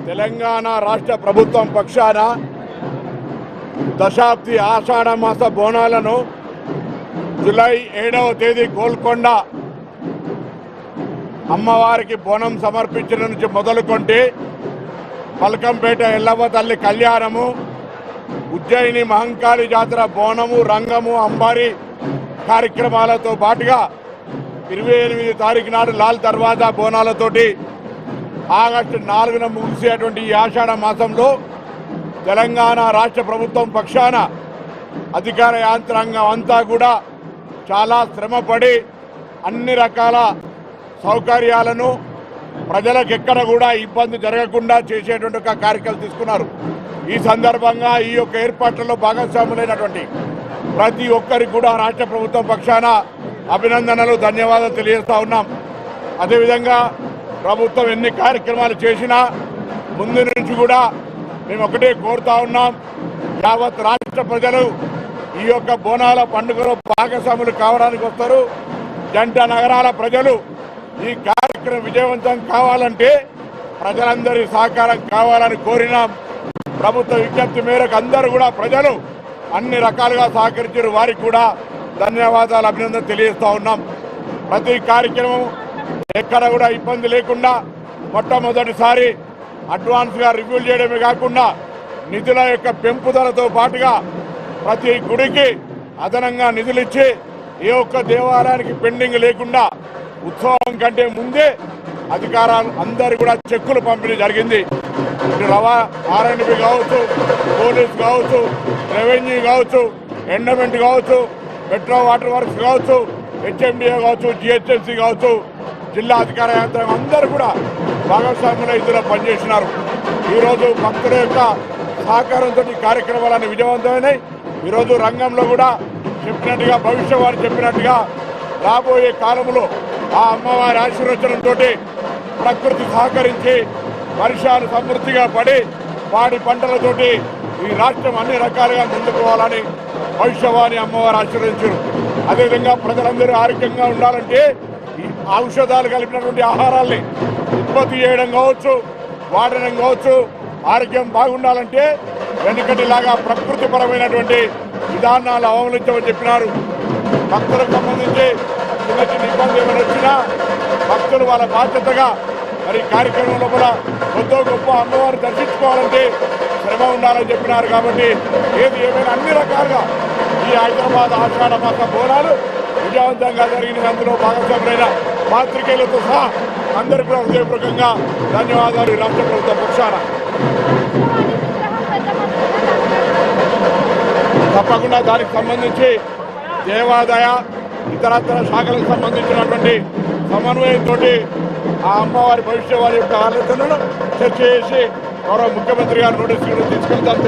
తెలంగాణ రాష్ట్ర ప్రభుత్వం పక్షాన దశాబ్ది ఆషాఢ మాస బోనాలను జూలై 7వ తేదీ గోల్కొండ అమ్మవారికి బోనం సమర్పించిన నుంచి మొదలుకొంటే పల్కంపేట ఎల్లవ్వ తల్లి కళ్యాణము, ఉజ్జయిని మహంకాళి జాతర బోనము, రంగము, అంబారి కార్యక్రమాలతో పాటుగా 28 తారీఖు నాడు లాల్ దర్వాజా బోనాలతోటి ఆగస్టు 4న ముగిసేటువంటి ఈ ఆషాఢ మాసంలో తెలంగాణ రాష్ట్ర ప్రభుత్వం పక్షాన అధికార యాంత్రాంగం అంతా కూడా చాలా శ్రమపడి అన్ని రకాల సౌకర్యాలను ప్రజలకు ఎక్కడ కూడా ఇబ్బంది జరగకుండా చేసేటువంటి ఒక కార్యక్రమం తీసుకున్నారు. ఈ సందర్భంగా ఈ యొక్క ఏర్పాట్లలో భాగస్వాములైనటువంటి ప్రతి ఒక్కరికి కూడా రాష్ట్ర ప్రభుత్వం పక్షాన అభినందనలు, ధన్యవాదాలు తెలియజేస్తా ఉన్నాం. అదేవిధంగా ప్రభుత్వం ఎన్ని కార్యక్రమాలు చేసినా ముందు నుంచి కూడా మేము ఒకటే కోరుతా ఉన్నాం, యావత్ రాష్ట్ర ప్రజలు ఈ యొక్క బోనాల పండుగలో భాగస్వాములు కావడానికి వస్తారు. జంట నగరాల ప్రజలు ఈ కార్యక్రమం విజయవంతం కావాలంటే ప్రజలందరి సహకారం కావాలని కోరినాం. ప్రభుత్వ విజ్ఞప్తి మేరకు అందరూ కూడా ప్రజలు అన్ని రకాలుగా సహకరించారు. వారికి కూడా ధన్యవాదాలు, అభినందన తెలియజేస్తా ఉన్నాం. ప్రతి కార్యక్రమం ఎక్కడ కూడా ఇబ్బంది లేకుండా మొట్టమొదటిసారి అడ్వాన్స్గా రివ్యూ చేయడమే కాకుండా నిధుల యొక్క పెంపుదలతో పాటుగా ప్రతి గుడికి అదనంగా నిధులు ఇచ్చి ఏ ఒక్క దేవాలయానికి పెండింగ్ లేకుండా ఉత్సవం కంటే ముందే అధికారులు అందరు కూడా చెక్కులు పంపిణీ జరిగింది. ఆర్ఎండ్బి కావచ్చు, పోలీస్ కావచ్చు, రెవెన్యూ కావచ్చు, ఎండోమెంట్ కావచ్చు, మెట్రో వాటర్ వర్క్స్ కావచ్చు, హెచ్ఎండిఏ కావచ్చు, జిహెచ్ఎంసీ కావచ్చు, జిల్లా అధికార యంత్రాంగం అందరూ కూడా భాగస్వాములు ఇందులో పనిచేసినారు. ఈరోజు భక్తుల యొక్క సహకారంతో ఈ కార్యక్రమాలన్నీ విజయవంతమైనాయి. ఈరోజు రంగంలో కూడా చెప్పినట్టుగా భవిష్యవాణి చెప్పినట్టుగా రాబోయే కాలంలో ఆ అమ్మవారి ఆశీర్వచనంతో ప్రకృతి సహకరించి వర్షాలు సమృద్ధిగా పడి పాడి పంటలతోటి ఈ రాష్ట్రం అన్ని రకాలుగా ముందుకోవాలని భవిష్యవాణి అమ్మవారు ఆశీర్వదించారు. అదేవిధంగా ప్రజలందరూ ఆరోగ్యంగా ఉండాలంటే ఈ ఔషధాలు కలిపినటువంటి ఆహారాల్ని ఉత్పత్తి చేయడం కావచ్చు, వాడడం కావచ్చు, ఆరోగ్యం బాగుండాలంటే వెనుకటిలాగా ప్రకృతిపరమైనటువంటి విధానాలు అవలంబించమని చెప్పినారు. భక్తులకు సంబంధించి చిన్న చిన్న ఇబ్బంది ఏమైనా వచ్చినా భక్తులు వాళ్ళ బాధ్యతగా మరి కార్యక్రమం లోపల కొద్దో గొప్ప అమ్మవారు దర్శించుకోవాలంటే శ్రమ ఉండాలని చెప్పినారు. కాబట్టి ఏది ఏమైనా అన్ని రకాలుగా ఈ హైదరాబాద్ ఆషాఢ మాస బోనాలు విజయవంతంగా జరిగిన అందులో భాగస్వాములైన పాత్రికేయులతో సహా అందరికీ కూడా హృదయపూర్వకంగా ధన్యవాదాలు. రాష్ట్ర ప్రభుత్వ పక్షాన తప్పకుండా దానికి సంబంధించి దేవాదాయ ఇతరత్ర శాఖలకు సంబంధించినటువంటి సమన్వయంతో ఆ అమ్మవారి భవిష్యవాణి యొక్క ఆలోచనలను చర్చ చేసి గౌరవ ముఖ్యమంత్రి గారు నోటీసులు తీసుకెళ్తారు.